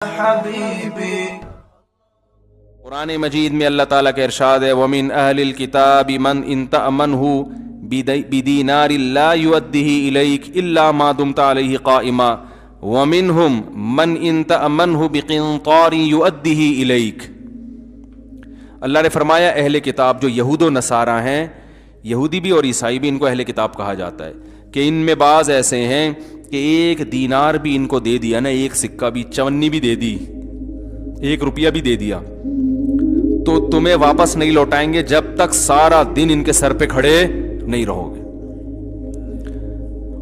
حبیبی۔ قرآن مجید میں اللہ تعالیٰ کا ارشاد ہے وَمِنْ أَهْلِ الْكِتَابِ مَنْ إِنْ تَأْمَنْهُ بِدِينَارٍ لَا يُؤَدِّهِ إِلَيْكَ إِلَّا مَا دُمْتَ عَلَيْهِ قَائِمًا وَمِنْهُمْ مَنْ إِنْ تَأْمَنْهُ بِقِنْطَارٍ يُؤَدِّهِ إِلَيْكَ۔ اللہ نے فرمایا اہل کتاب جو یہود و نصارہ ہیں، یہودی بھی اور عیسائی بھی ان کو اہل کتاب کہا جاتا ہے، کہ ان میں بعض ایسے ہیں کہ ایک دینار بھی ان کو دے دیا نا، ایک سکہ بھی، چونی بھی دے دی، ایک روپیہ بھی دے دیا، تو تمہیں واپس نہیں لوٹائیں گے جب تک سارا دن ان کے سر پہ کھڑے نہیں رہو گے۔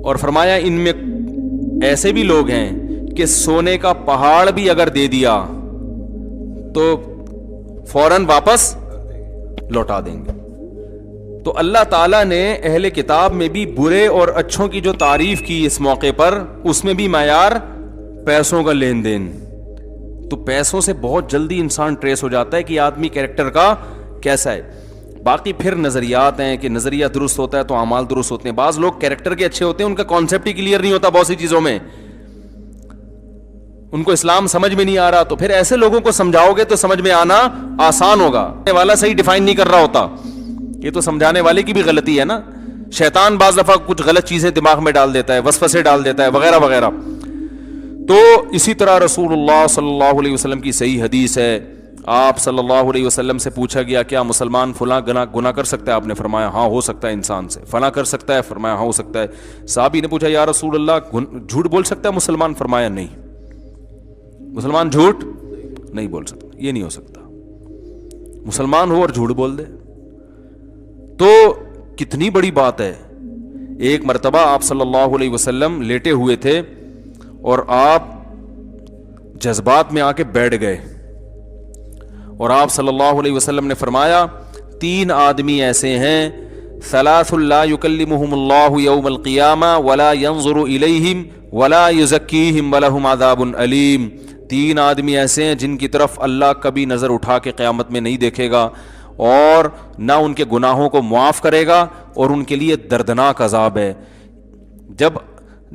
اور فرمایا ان میں ایسے بھی لوگ ہیں کہ سونے کا پہاڑ بھی اگر دے دیا تو فوراً واپس لوٹا دیں گے۔ تو اللہ تعالیٰ نے اہل کتاب میں بھی برے اور اچھوں کی جو تعریف کی اس موقع پر، اس میں بھی معیار پیسوں کا لین دین۔ تو پیسوں سے بہت جلدی انسان ٹریس ہو جاتا ہے کہ آدمی کیریکٹر کا کیسا ہے۔ باقی پھر نظریات ہیں کہ نظریہ درست ہوتا ہے تو اعمال درست ہوتے ہیں۔ بعض لوگ کیریکٹر کے اچھے ہوتے ہیں، ان کا کانسیپٹ ہی کلیئر نہیں ہوتا بہت سی چیزوں میں، ان کو اسلام سمجھ میں نہیں آ رہا، تو پھر ایسے لوگوں کو سمجھاؤ گے تو سمجھ میں آنا آسان ہوگا۔ والا صحیح ڈیفائن نہیں کر رہا ہوتا، یہ تو سمجھانے والے کی بھی غلطی ہے نا۔ شیطان بعض دفعہ کچھ غلط چیزیں دماغ میں ڈال دیتا ہے، وسوسے ڈال دیتا ہے وغیرہ وغیرہ۔ تو اسی طرح رسول اللہ صلی اللہ علیہ وسلم کی صحیح حدیث ہے، آپ صلی اللہ علیہ وسلم سے پوچھا گیا کیا مسلمان فلاں گناہ کر سکتا ہے؟ آپ نے فرمایا ہاں ہو سکتا ہے انسان سے۔ فلاں کر سکتا ہے؟ فرمایا ہاں ہو سکتا ہے۔ صحابی نے پوچھا یا رسول اللہ جھوٹ بول سکتا ہے مسلمان؟ فرمایا نہیں، مسلمان جھوٹ نہیں بول سکتا، یہ نہیں ہو سکتا، مسلمان ہو اور جھوٹ بول دے تو کتنی بڑی بات ہے۔ ایک مرتبہ آپ صلی اللہ علیہ وسلم لیٹے ہوئے تھے اور آپ جذبات میں آ کے بیٹھ گئے، اور آپ صلی اللہ علیہ وسلم نے فرمایا 3 آدمی ایسے ہیں ثلاث لا یکلمہم اللہ یوم القیامہ ولا ینظر الیہم ولا یزکیہم ولہم عذاب علیم۔ 3 آدمی ایسے ہیں جن کی طرف اللہ کبھی نظر اٹھا کے قیامت میں نہیں دیکھے گا، اور نہ ان کے گناہوں کو معاف کرے گا، اور ان کے لیے دردناک عذاب ہے۔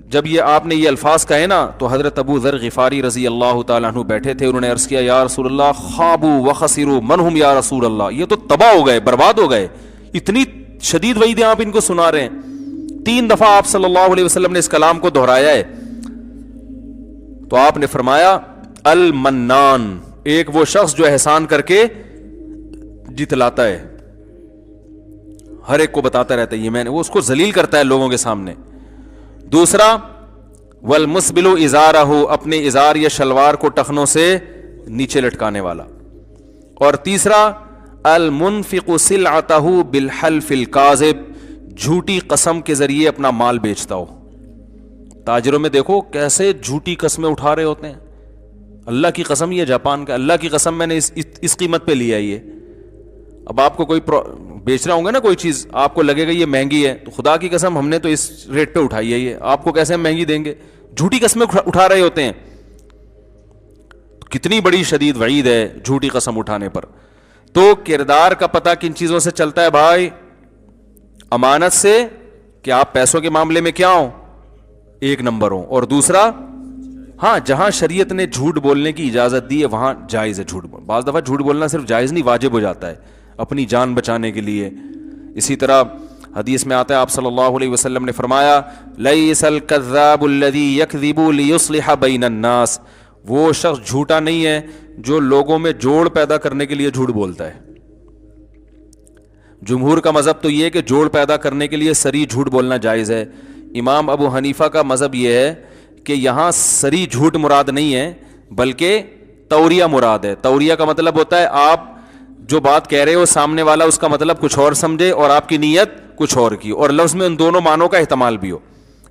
جب یہ آپ نے یہ الفاظ کہے نا تو حضرت ابو ذر غفاری رضی اللہ تعالیٰ عنہ بیٹھے تھے، انہوں نے عرض کیا یا رسول اللہ خابوا وخسروا من ہم یا رسول اللہ، یہ تو تباہ ہو گئے، برباد ہو گئے، اتنی شدید وعیدیں آپ ان کو سنا رہے ہیں۔ 3 دفعہ آپ صلی اللہ علیہ وسلم نے اس کلام کو دہرایا ہے، تو آپ نے فرمایا المنان، ایک وہ شخص جو احسان کر کے جتلاتا ہے، ہر ایک کو بتاتا رہتا ہے یہ میں نے، وہ اس کو ذلیل کرتا ہے لوگوں کے سامنے۔ دوسرا والمسبل ازارہ، اپنے ازار یا شلوار کو ٹخنوں سے نیچے لٹکانے والا۔ اور تیسرا المنفق سلعتہ بالحلف الکاذب، جھوٹی قسم کے ذریعے اپنا مال بیچتا ہو۔ تاجروں میں دیکھو کیسے جھوٹی قسمیں اٹھا رہے ہوتے ہیں، اللہ کی قسم، یہ جاپان کا، اللہ کی قسم میں نے اس قیمت پہ لیا یہ۔ اب آپ کو کوئی بیچ رہا ہوں گا نا کوئی چیز، آپ کو لگے گا یہ مہنگی ہے، تو خدا کی قسم ہم نے تو اس ریٹ پہ اٹھائی ہے، یہ آپ کو کیسے مہنگی دیں گے؟ جھوٹی قسمیں اٹھا رہے ہوتے ہیں۔ کتنی بڑی شدید وعید ہے جھوٹی قسم اٹھانے پر۔ تو کردار کا پتہ کن چیزوں سے چلتا ہے بھائی؟ امانت سے، کہ آپ پیسوں کے معاملے میں کیا ہوں، 1 نمبر ہوں، اور دوسرا ہاں جہاں شریعت نے جھوٹ بولنے کی اجازت دی ہے وہاں جائز ہے جھوٹ بولنا۔ بعض دفعہ جھوٹ بولنا صرف جائز نہیں واجب ہو جاتا ہے اپنی جان بچانے کے لیے۔ اسی طرح حدیث میں آتا ہے، آپ صلی اللہ علیہ وسلم نے فرمایا لیس الکذاب الذی یکذب لیصلح بین الناس، وہ شخص جھوٹا نہیں ہے جو لوگوں میں جوڑ پیدا کرنے کے لیے جھوٹ بولتا ہے۔ جمہور کا مذہب تو یہ ہے کہ جوڑ پیدا کرنے کے لیے سری جھوٹ بولنا جائز ہے۔ امام ابو حنیفہ کا مذہب یہ ہے کہ یہاں سری جھوٹ مراد نہیں ہے بلکہ توریہ مراد ہے۔ توریہ کا مطلب ہوتا ہے آپ جو بات کہہ رہے ہو سامنے والا اس کا مطلب کچھ اور سمجھے اور آپ کی نیت کچھ اور کی، اور لفظ میں ان دونوں معنوں کا احتمال بھی ہو۔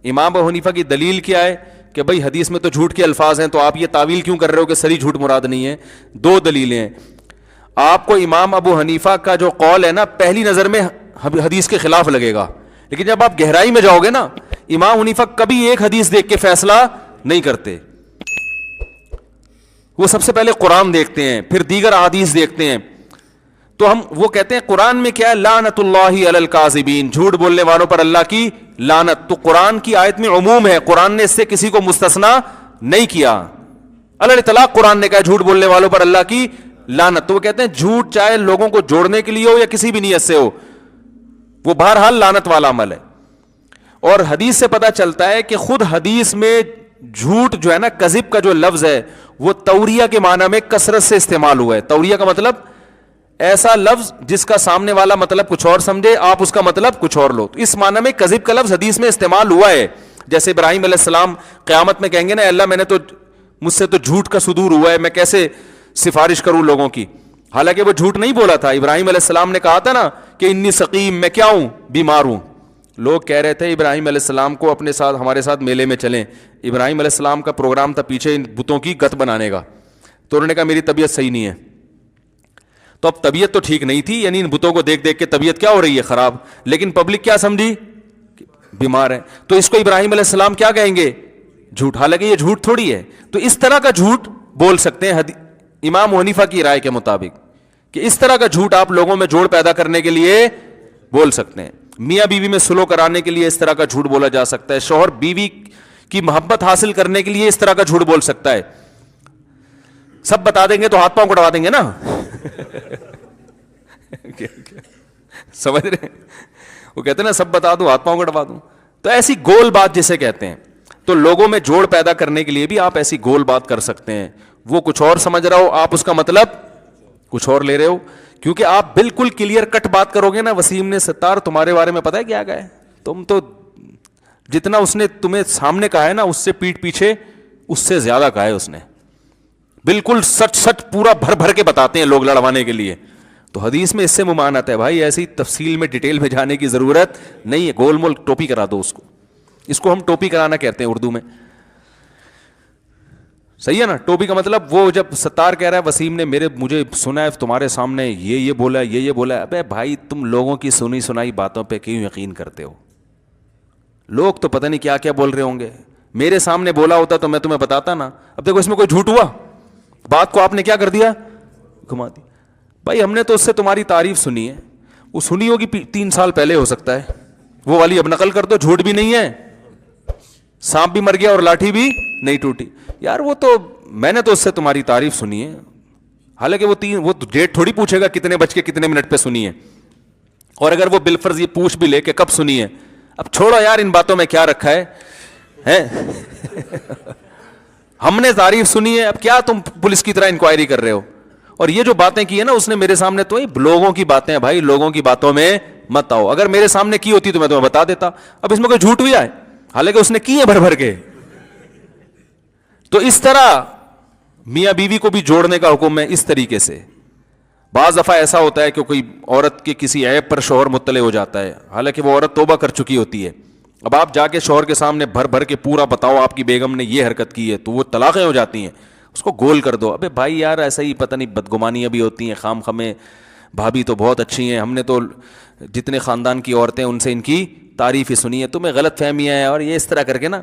امام ابو حنیفہ کی دلیل کیا ہے کہ بھئی حدیث میں تو جھوٹ کے الفاظ ہیں، تو آپ یہ تعویل کیوں کر رہے ہو کہ سری جھوٹ مراد نہیں ہے؟ 2 دلیلیں ہیں۔ آپ کو امام ابو حنیفہ کا جو قول ہے نا پہلی نظر میں حدیث کے خلاف لگے گا، لیکن جب آپ گہرائی میں جاؤ گے نا، امام حنیفہ کبھی ایک حدیث دیکھ کے فیصلہ نہیں کرتے، وہ سب سے پہلے قرآن دیکھتے ہیں، پھر دیگر احادیث دیکھتے ہیں۔ تو وہ کہتے ہیں قرآن میں کیا ہے، لعنت اللہ علی الکاذبین، جھوٹ بولنے والوں پر اللہ کی لعنت۔ تو قرآن کی آیت میں عموم ہے، قرآن نے اس سے کسی کو مستثنا نہیں کیا۔ اللہ نے طلاق قرآن نے کہا جھوٹ بولنے والوں پر اللہ کی لعنت. تو وہ کہتے ہیں جھوٹ چاہے لوگوں کو جوڑنے کے لیے ہو یا کسی بھی نیت سے ہو, وہ بہرحال لعنت والا عمل ہے. اور حدیث سے پتا چلتا ہے کہ خود حدیث میں جھوٹ جو ہے نا, کذب کا جو لفظ ہے وہ توریہ کے معنی میں کثرت سے استعمال ہوا ہے. توریہ کا مطلب ایسا لفظ جس کا سامنے والا مطلب کچھ اور سمجھے, آپ اس کا مطلب کچھ اور لو. تو اس معنی میں کذب کا لفظ حدیث میں استعمال ہوا ہے. جیسے ابراہیم علیہ السلام قیامت میں کہیں گے نا, اللہ میں نے تو, مجھ سے تو جھوٹ کا صدور ہوا ہے, میں کیسے سفارش کروں لوگوں کی. حالانکہ وہ جھوٹ نہیں بولا تھا. ابراہیم علیہ السلام نے کہا تھا نا کہ انی سقیم, میں کیا ہوں, بیمار ہوں. لوگ کہہ رہے تھے ابراہیم علیہ السلام کو اپنے ساتھ, ہمارے ساتھ میلے میں چلیں. ابراہیم علیہ السلام کا پروگرام تھا پیچھے ان بتوں کی گت بنانے کا. تو انہوں نے کہا میری طبیعت صحیح نہیں ہے. تو اب طبیعت تو ٹھیک نہیں تھی, یعنی ان بتوں کو دیکھ دیکھ کے طبیعت کیا ہو رہی ہے, خراب. لیکن پبلک کیا سمجھی, بیمار ہے. تو اس کو ابراہیم علیہ السلام کیا کہیں گے, جھوٹ. حالانکہ یہ جھوٹ تھوڑی ہے. تو اس طرح کا جھوٹ بول سکتے ہیں امام حنیفہ کی رائے کے مطابق, کہ اس طرح کا جھوٹ آپ لوگوں میں جوڑ پیدا کرنے کے لیے بول سکتے ہیں. میاں بیوی میں سلو کرانے کے لیے اس طرح کا جھوٹ بولا جا سکتا ہے. شوہر بیوی کی محبت حاصل کرنے کے لیے اس طرح کا جھوٹ بول سکتا ہے. سب بتا دیں گے تو ہاتھ پاؤں کٹوا دیں گے نا. سمجھ رہے ہیں, وہ کہتے ہیں نا سب بتا دوں ہاتھ پاؤں کٹوا دوں. تو ایسی گول بات جسے کہتے ہیں. تو لوگوں میں جوڑ پیدا کرنے کے لیے بھی آپ ایسی گول بات کر سکتے ہیں. وہ کچھ اور سمجھ رہا ہو, آپ اس کا مطلب کچھ اور لے رہے ہو. کیونکہ آپ بالکل کلیئر کٹ بات کرو گے نا, وسیم نے ستار تمہارے بارے میں پتا ہے کیا کہا ہے, تم تو جتنا اس نے تمہیں سامنے کہا ہے نا, اس سے پیٹ پیچھے اس سے زیادہ کہا ہے اس نے. بالکل سچ سچ پورا بھر بھر کے بتاتے ہیں لوگ لڑوانے کے لیے. تو حدیث میں اس سے ممانعت ہے بھائی, ایسی تفصیل میں ڈیٹیل میں جانے کی ضرورت نہیں ہے. گول مول ٹوپی کرا دو اس کو. اس کو ہم ٹوپی کرانا کہتے ہیں اردو میں, صحیح ہے نا. ٹوپی کا مطلب وہ جب ستار کہہ رہا ہے وسیم نے مجھے سنا ہے تمہارے سامنے یہ بولا, یہ بولا. ابے بھائی تم لوگوں کی سنی سنائی باتوں پہ کیوں یقین کرتے ہو؟ لوگ تو پتہ نہیں کیا کیا بول رہے ہوں گے. میرے سامنے بولا ہوتا تو میں تمہیں بتاتا نا. اب دیکھو اس میں کوئی جھوٹ ہوا, بات کو آپ نے کیا کر دیا, گھما دی. بھائی ہم نے تو اس سے تمہاری تعریف سنی ہے, وہ سنی ہوگی 3 سال پہلے ہو سکتا ہے, وہ والی اب نقل کر دو. جھوٹ بھی نہیں ہے, سانپ بھی مر گیا اور لاٹھی بھی نہیں ٹوٹی. یار وہ تو میں نے تو اس سے تمہاری تعریف سنی ہے. حالانکہ وہ ڈیٹ تھوڑی پوچھے گا کتنے بج کے کتنے منٹ پہ سنی ہے. اور اگر وہ بالفرض یہ پوچھ بھی لے کہ کب سنی ہے, اب چھوڑو یار ان باتوں میں کیا رکھا ہے ہم نے تعریف سنی ہے, اب کیا تم پولیس کی طرح انکوائری کر رہے ہو. اور یہ جو باتیں کی ہے نا اس نے میرے سامنے, تو لوگوں کی باتیں ہیں بھائی, لوگوں کی باتوں میں مت آؤ. اگر میرے سامنے کی ہوتی تو میں تمہیں بتا دیتا. اب اس میں کوئی جھوٹ بھی آئے, حالانکہ اس نے کی ہے بھر بھر کے. تو اس طرح میاں بیوی کو بھی جوڑنے کا حکم ہے اس طریقے سے. بعض دفعہ ایسا ہوتا ہے کہ کوئی عورت کے کسی عیب پر شوہر مطلع ہو جاتا ہے, حالانکہ وہ عورت توبہ کر چکی ہوتی ہے. اب آپ جا کے شوہر کے سامنے بھر بھر کے پورا بتاؤ آپ کی بیگم نے یہ حرکت کی ہے, تو وہ طلاقیں ہو جاتی ہیں. اس کو گول کر دو. ابے بھائی یار ایسا ہی پتہ نہیں بدگمانیاں بھی ہوتی ہیں خام خمیں. بھابھی تو بہت اچھی ہیں, ہم نے تو جتنے خاندان کی عورتیں ان سے ان کی تعریف ہی سنی ہے, تمہیں غلط فہمیاں ہیں. اور یہ اس طرح کر کے نا,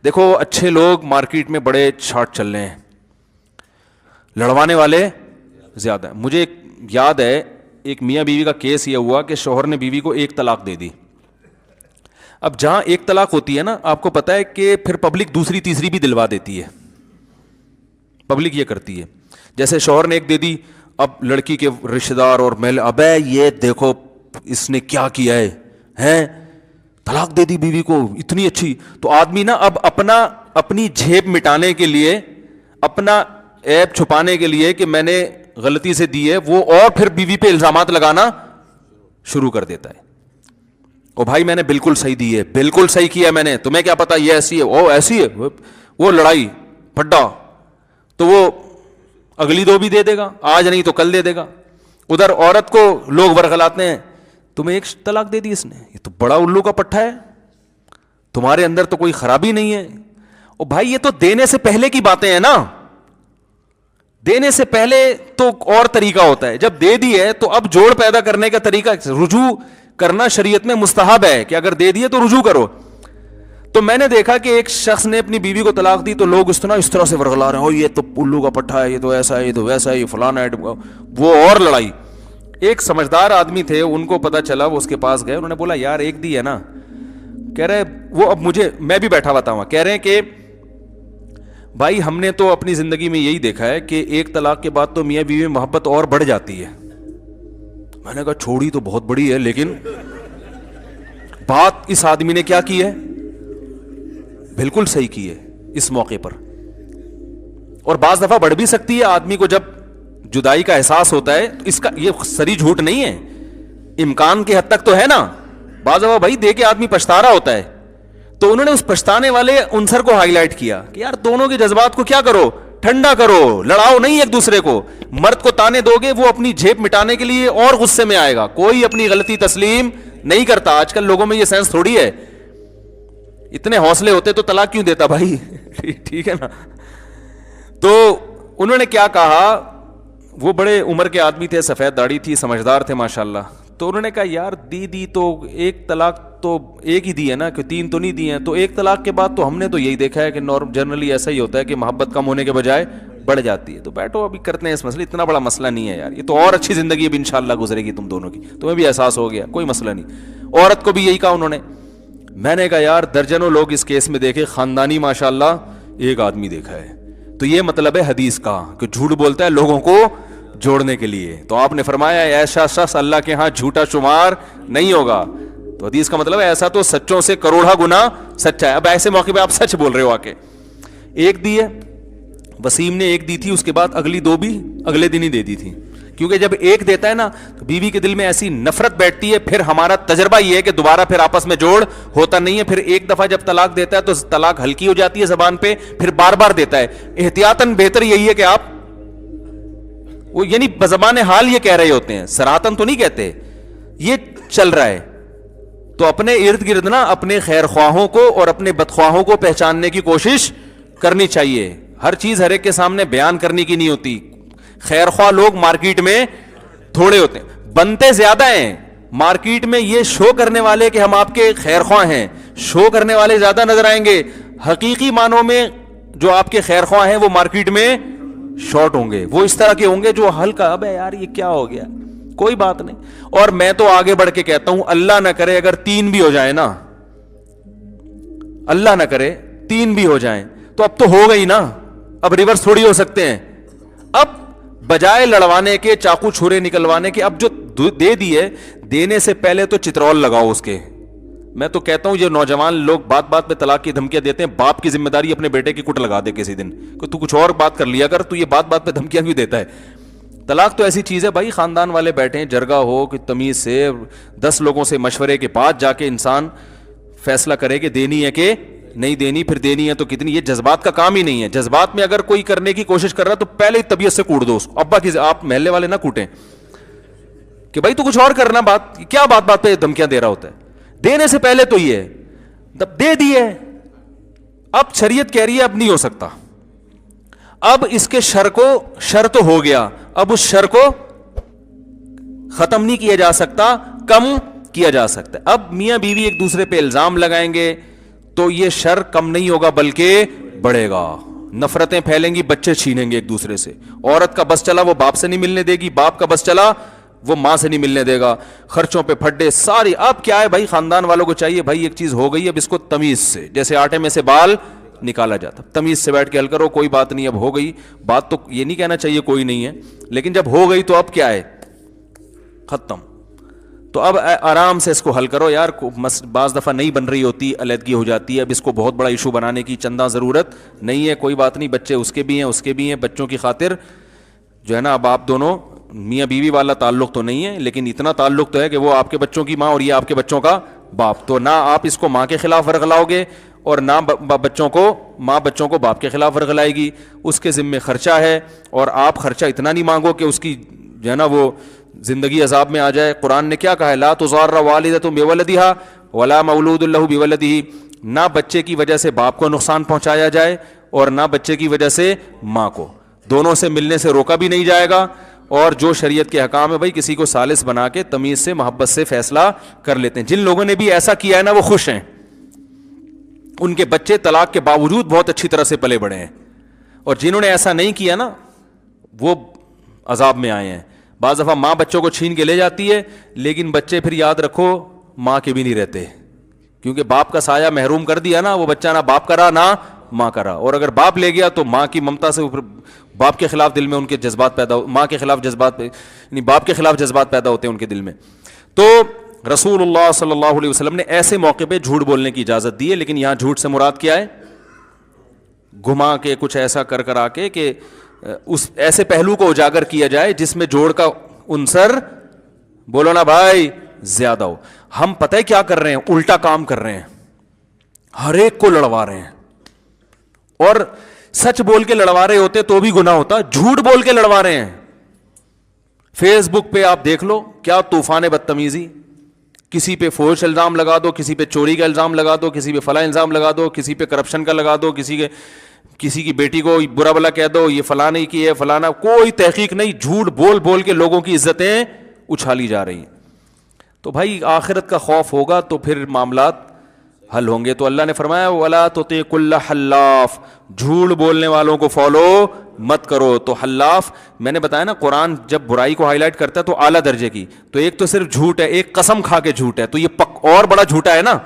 دیکھو اچھے لوگ مارکیٹ میں بڑے چھاٹ چل رہے ہیں, لڑوانے والے زیادہ ہیں. مجھے یاد ہے ایک میاں بیوی کا کیس یہ ہوا کہ شوہر نے بیوی کو 1 طلاق دے دی. اب جہاں 1 طلاق ہوتی ہے نا, آپ کو پتا ہے کہ پھر پبلک دوسری تیسری بھی دلوا دیتی ہے. پبلک یہ کرتی ہے, جیسے شوہر نے 1 دے دی, اب لڑکی کے رشتہ دار اور محل, ابے یہ دیکھو اس نے کیا کیا ہے, طلاق دے دی بیوی کو اتنی اچھی. تو آدمی نا اب اپنی جھیب مٹانے کے لیے, اپنا عیب چھپانے کے لیے کہ میں نے غلطی سے دی ہے, وہ اور پھر بیوی پہ الزامات لگانا شروع کر دیتا ہے. او بھائی میں نے بالکل صحیح دی ہے, بالکل صحیح کیا میں نے, تمہیں کیا پتا یہ ایسی ہے, وہ ایسی ہے. وہ لڑائی پھڈا, تو وہ اگلی 2 بھی دے دے گا, آج نہیں تو کل دے دے گا. ادھر عورت کو لوگ ورغلاتے ہیں, تمہیں 1 طلاق دے دی اس نے, یہ تو بڑا الو کا پٹھا ہے, تمہارے اندر تو کوئی خرابی نہیں ہے. او بھائی یہ تو دینے سے پہلے کی باتیں ہیں نا, دینے سے پہلے تو اور طریقہ ہوتا ہے, جب دے دی ہے تو اب جوڑ پیدا کرنے کا طریقہ, رجوع کرنا شریعت میں مستحب ہے کہ اگر دے دیے تو رجوع کرو. تو میں نے دیکھا کہ ایک شخص نے اپنی بیوی کو طلاق دی, تو لوگ اس طرح سے ورغلا رہے ہیں, یہ تو الو کا پٹھا ہے, یہ تو ایسا ہے, یہ تو ویسا ہے, یہ فلانا ہے, وہ اور لڑائی. ایک سمجھدار آدمی تھے, ان کو پتا چلا, وہ اس کے پاس گئے, انہوں نے بولا یار 1 دی ہے نا, کہہ رہے وہ اب مجھے, میں بھی بیٹھا ہوا تھا وہاں, کہہ رہے ہیں کہ بھائی ہم نے تو اپنی زندگی میں یہی دیکھا ہے کہ ایک طلاق کے بعد تو میاں بیوی میں محبت اور بڑھ جاتی ہے. میں نے کہا چھوڑی تو بہت بڑی ہے, لیکن بات اس آدمی نے کیا کی ہے, بالکل صحیح کی ہے اس موقع پر. اور بعض دفعہ بڑھ بھی سکتی ہے. آدمی کو جب جدائی کا احساس ہوتا ہے تو اس کا یہ سری جھوٹ نہیں ہے, امکان کے حد تک تو ہے نا. بعض دفعہ بھائی دے کے آدمی پچھتا رہا ہوتا ہے. تو انہوں نے اس پچھتانے والے عنصر کو ہائی لائٹ کیا کہ یار دونوں کے جذبات کو کیا کرو, ٹھنڈا کرو, لڑاؤ نہیں ایک دوسرے کو. مرد کو تانے دو گے وہ اپنی جھیپ مٹانے کے لیے اور غصے میں آئے گا, کوئی اپنی غلطی تسلیم نہیں کرتا. آج کل لوگوں میں یہ سینس تھوڑی ہے. اتنے حوصلے ہوتے تو طلاق کیوں دیتا بھائی. ٹھیک ہے نا. تو انہوں نے کیا کہا, وہ بڑے عمر کے آدمی تھے, سفید داڑھی تھی, سمجھدار تھے ماشاءاللہ. تو انہوں نے کہا یار دی تو ایک طلاق تو ایک ہی دی ہے نا, کہ 3 تو نہیں دی ہیں. تو ایک طلاق کے بعد تو ہم نے تو یہی دیکھا ہے کہ جنرلی ایسا ہی ہوتا ہے کہ محبت کم ہونے کے بجائے بڑھ جاتی ہے. تو بیٹھو ابھی کرتے ہیں اس مسئلے, اتنا بڑا مسئلہ نہیں ہے یار, یہ تو اور اچھی زندگی اب انشاءاللہ گزرے گی تم دونوں کی. تمہیں بھی احساس ہو گیا, کوئی مسئلہ نہیں. عورت کو بھی یہی کہا انہوں نے. میں نے کہا یار درجنوں لوگ اس کیس میں دیکھے, خاندانی ماشاءاللہ ایک آدمی دیکھا ہے. تو یہ مطلب ہے حدیث کا کہ جھوٹ بولتا ہے لوگوں کو جوڑنے کے لیے. تو آپ نے فرمایا ایسا شخص اللہ کے ہاں جھوٹا شمار نہیں ہوگا. تو حدیث کا مطلب ہے ایسا تو سچوں سے کروڑا گنا سچا ہے. اب ایسے موقع پہ آپ سچ بول رہے ہو. آ کے ایک دی ہے, وسیم نے ایک دی تھی, اس کے بعد اگلی 2 بھی اگلے دن ہی دے دی تھی. کیونکہ جب ایک دیتا ہے نا تو بیوی کے دل میں ایسی نفرت بیٹھتی ہے. پھر ہمارا تجربہ یہ ہے کہ دوبارہ پھر آپس میں جوڑ ہوتا نہیں ہے. پھر ایک دفعہ جب طلاق دیتا ہے تو طلاق ہلکی ہو جاتی ہے زبان پہ, پھر بار بار دیتا ہے. احتیاطاً بہتر یہی ہے کہ آپ وہ یعنی بزبان حال یہ کہہ رہے ہوتے ہیں, سراہتن تو نہیں کہتے, یہ چل رہا ہے. تو اپنے ارد گرد نا اپنے خیر خواہوں کو اور اپنے بدخواہوں کو پہچاننے کی کوشش کرنی چاہیے. ہر چیز ہر ایک کے سامنے بیان کرنے کی نہیں ہوتی. خیر خواہ لوگ مارکیٹ میں تھوڑے ہوتے ہیں, بنتے زیادہ ہیں. مارکیٹ میں یہ شو کرنے والے کہ ہم آپ کے خیر خواہ ہیں, شو کرنے والے زیادہ نظر آئیں گے. حقیقی معنوں میں جو آپ کے خیر خواہ ہیں وہ مارکیٹ میں شارٹ ہوں گے. وہ اس طرح کے ہوں گے جو ہلکا, اب یار یہ کیا ہو گیا, کوئی بات نہیں. اور میں تو آگے بڑھ کے کہتا ہوں اللہ نہ کرے اگر 3 بھی ہو جائیں نا, اللہ نہ کرے 3 بھی ہو جائیں تو اب تو ہو گئی نا, اب ریورس تھوڑی ہو سکتے ہیں. اب بجائے لڑوانے کے, چاقو چھرے نکلوانے کے, اب جو دے دیے دینے سے پہلے تو چترول لگاؤ اس کے. میں تو کہتا ہوں یہ نوجوان لوگ بات بات پہ طلاق کی دھمکیاں دیتے ہیں, باپ کی ذمہ داری اپنے بیٹے کی کٹ لگا دے کسی دن کہ تو کچھ اور بات کر لیا کر, تو یہ بات بات پہ دھمکیاں کیوں دیتا ہے. طلاق تو ایسی چیز ہے بھائی, خاندان والے بیٹھے ہیں, جرگہ ہو کہ تمیز سے 10 لوگوں سے مشورے کے بعد جا کے انسان فیصلہ کرے کہ دینی ہے کہ نہیں دینی, پھر دینی ہے تو کتنی. یہ جذبات کا کام ہی نہیں ہے. جذبات میں اگر کوئی کرنے کی کوشش کر رہا تو پہلے ہی طبیعت سے کوٹ دو اس کو. ابا کی آپ محلے والے نہ کوٹیں کہ بھائی تو کچھ اور کرنا, بات کیا بات بات پہ دھمکیاں دے رہا ہوتا ہے. دینے سے پہلے تو یہ تب دے دیے, اب شریعت کہہ رہی ہے اب نہیں ہو سکتا. اب اس کے شر تو ہو گیا, اب اس شر کو ختم نہیں کیا جا سکتا, کم کیا جا سکتا ہے. اب میاں بیوی ایک دوسرے پہ الزام لگائیں گے تو یہ شر کم نہیں ہوگا بلکہ بڑھے گا. نفرتیں پھیلیں گی, بچے چھینیں گے ایک دوسرے سے. عورت کا بس چلا وہ باپ سے نہیں ملنے دے گی, باپ کا بس چلا وہ ماں سے نہیں ملنے دے گا. خرچوں پہ پھڈے ساری. اب کیا ہے بھائی, خاندان والوں کو چاہیے بھائی ایک چیز ہو گئی, اب اس کو تمیز سے, جیسے آٹے میں سے بال نکالا جاتا, تمیز سے بیٹھ کے حل کرو, کوئی بات نہیں, اب ہو گئی بات. تو یہ نہیں کہنا چاہیے کوئی نہیں ہے, لیکن جب ہو گئی تو اب کیا ہے, ختم. تو اب آرام سے اس کو حل کرو یار. بعض دفعہ نہیں بن رہی ہوتی, علیحدگی ہو جاتی ہے. اب اس کو بہت بڑا ایشو بنانے کی چندہ ضرورت نہیں ہے, کوئی بات نہیں. بچے اس کے بھی ہیں, اس کے بھی ہیں. بچوں کی خاطر جو ہے نا, اب آپ دونوں میاں بیوی والا تعلق تو نہیں ہے, لیکن اتنا تعلق تو ہے کہ وہ آپ کے بچوں کی ماں اور یہ آپ کے بچوں کا باپ. تو نہ آپ اس کو ماں کے خلاف ورغلاؤ گے اور نہ ماں بچوں کو باپ کے خلاف ورغلائے گی. اس کے ذمے خرچہ ہے, اور آپ خرچہ اتنا نہیں مانگو کہ اس کی جو ہے نا وہ زندگی عذاب میں آ جائے. قرآن نے کیا کہا ہے, لا تضار والدۃ بولدہا ولا مولود لہ بولدہ. نہ بچے کی وجہ سے باپ کو نقصان پہنچایا جائے اور نہ بچے کی وجہ سے ماں کو. دونوں سے ملنے سے روکا بھی نہیں جائے گا. اور جو شریعت کے حکام ہے بھائی, کسی کو ثالث بنا کے تمیز سے محبت سے فیصلہ کر لیتے ہیں. جن لوگوں نے بھی ایسا کیا ہے نا وہ خوش ہیں, ان کے بچے طلاق کے باوجود بہت اچھی طرح سے پلے بڑھے ہیں. اور جنہوں نے ایسا نہیں کیا نا وہ عذاب میں آئے ہیں. بعض دفعہ ماں بچوں کو چھین کے لے جاتی ہے, لیکن بچے پھر یاد رکھو ماں کے بھی نہیں رہتے, کیونکہ باپ کا سایہ محروم کر دیا نا, وہ بچہ نہ باپ کا رہا نہ ما کرا. اور اگر باپ لے گیا تو ماں کی ممتا سے اوپر باپ کے خلاف دل میں ان کے جذبات پیدا ماں کے خلاف جذبات یعنی باپ کے خلاف جذبات پیدا ہوتے ہیں ان کے دل میں. تو رسول اللہ صلی اللہ علیہ وسلم نے ایسے موقع پہ جھوٹ بولنے کی اجازت دی ہے. لیکن یہاں جھوٹ سے مراد کیا ہے؟ گھما کے کچھ ایسا کر آ کے کہ اس ایسے پہلو کو اجاگر کیا جائے جس میں جوڑ کا عنصر، بولو نا بھائی، زیادہ ہو. ہم پتہ ہے کیا کر رہے ہیں؟ الٹا کام کر رہے ہیں، ہر ایک کو لڑوا رہے ہیں. اور سچ بول کے لڑوا رہے ہوتے تو بھی گناہ ہوتا، جھوٹ بول کے لڑوا رہے ہیں. فیس بک پہ آپ دیکھ لو کیا طوفان بدتمیزی، کسی پہ فحش الزام لگا دو، کسی پہ چوری کا الزام لگا دو، کسی پہ فلاں الزام لگا دو، کسی پہ کرپشن کا لگا دو، کسی کی بیٹی کو برا بلا کہہ دو، یہ فلاں نہیں کی ہے فلانا، کوئی تحقیق نہیں، جھوٹ بول بول کے لوگوں کی عزتیں اچھالی جا رہی ہیں. تو بھائی آخرت کا خوف ہوگا تو پھر معاملات حل ہوں گے. تو اللہ نے فرمایا وَلَا تُطِعْ كُلَّ حلاف، جھوٹ بولنے والوں کو فالو مت کرو. تو حلاف میں نے بتایا نا، قرآن جب برائی کو ہائی لائٹ کرتا ہے تو اعلیٰ درجے کی، تو ایک تو صرف جھوٹ ہے، ایک قسم کھا کے جھوٹ ہے، تو یہ اور بڑا جھوٹا ہے نا.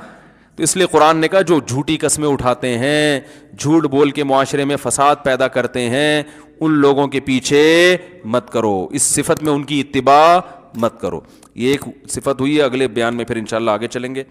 تو اس لیے قرآن نے کہا جو جھوٹی قسمیں اٹھاتے ہیں، جھوٹ بول کے معاشرے میں فساد پیدا کرتے ہیں، ان لوگوں کے پیچھے مت کرو، اس صفت میں ان کی اتباع مت کرو. یہ ایک صفت ہوئی ہے. اگلے بیان میں پھر انشاءاللہ آگے چلیں گے.